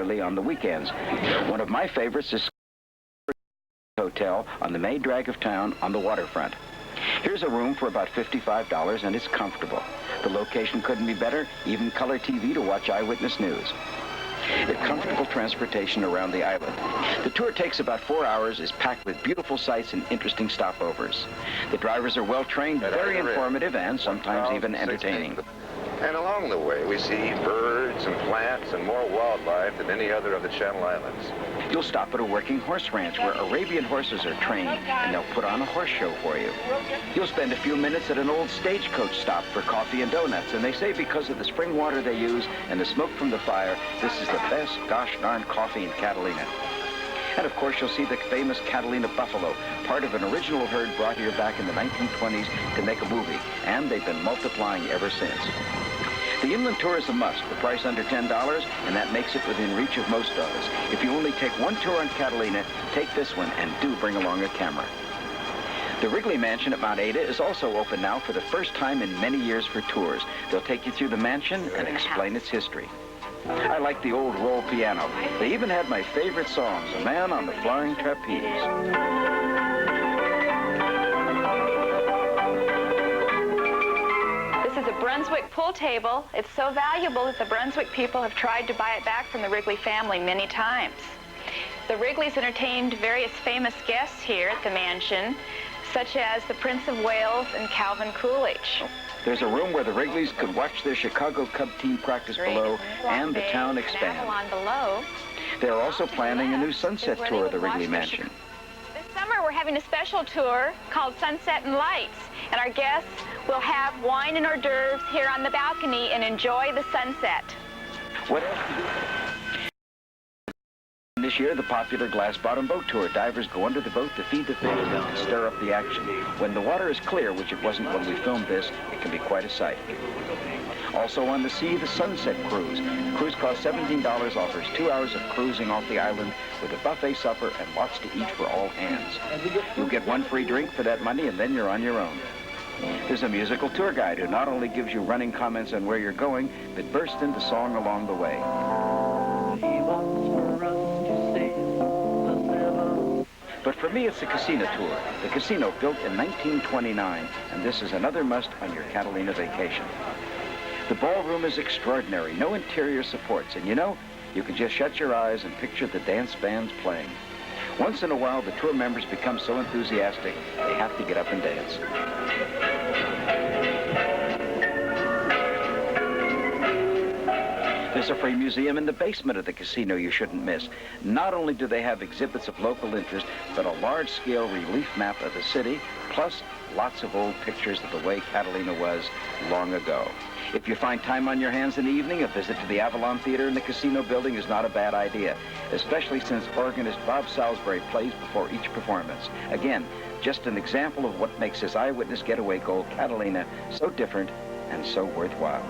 regularly on the weekends. One of my favorites is Hotel on the main drag of town on the waterfront. Here's a room for about $55, and it's comfortable. The location couldn't be better, even color TV to watch eyewitness news. The comfortable transportation around the island. The tour takes about 4 hours, is packed with beautiful sights and interesting stopovers. The drivers are well trained, very informative, and sometimes even entertaining. And along the way, we see birds and plants and more wildlife than any other of the Channel Islands. You'll stop at a working horse ranch where Arabian horses are trained, and they'll put on a horse show for you. You'll spend a few minutes at an old stagecoach stop for coffee and donuts, and they say because of the spring water they use and the smoke from the fire, this is the best gosh darn coffee in Catalina. And of course, you'll see the famous Catalina buffalo, part of an original herd brought here back in the 1920s to make a movie, and they've been multiplying ever since. The inland tour is a must, the price under $10, and that makes it within reach of most of us. If you only take one tour on Catalina, take this one, and do bring along a camera. The Wrigley Mansion at Mount Ada is also open now for the first time in many years for tours. They'll take you through the mansion and explain its history. I like the old roll piano. They even had my favorite songs, A Man on the Flying Trapeze. This is a Brunswick pool table. It's so valuable that the Brunswick people have tried to buy it back from the Wrigley family many times. The Wrigleys entertained various famous guests here at the mansion, such as the Prince of Wales and Calvin Coolidge. There's a room where the Wrigleys could watch their Chicago Cub team practice below and the town expand. Below. They're also planning a new sunset tour of the Wrigley Mansion. This summer we're having a special tour called Sunset and Lights, and our guests will have wine and hors d'oeuvres here on the balcony and enjoy the sunset. What else to do? This year, the popular glass-bottom boat tour. Divers go under the boat to feed the fish and stir up the action. When the water is clear, which it wasn't when we filmed this, it can be quite a sight. Also on the sea, the Sunset Cruise. The cruise costs $17, offers 2 hours of cruising off the island with a buffet supper and lots to eat for all hands. You'll get one free drink for that money, and then you're on your own. There's a musical tour guide who not only gives you running comments on where you're going, but bursts into song along the way. But for me, it's the casino tour. The casino built in 1929, and this is another must on your Catalina vacation. The ballroom is extraordinary, no interior supports, and you know, you can just shut your eyes and picture the dance bands playing. Once in a while, the tour members become so enthusiastic, they have to get up and dance. There's a free museum in the basement of the casino you shouldn't miss. Not only do they have exhibits of local interest, but a large-scale relief map of the city, plus lots of old pictures of the way Catalina was long ago. If you find time on your hands in the evening, a visit to the Avalon Theater in the casino building is not a bad idea, especially since organist Bob Salisbury plays before each performance. Again, just an example of what makes this eyewitness getaway called Catalina so different and so worthwhile.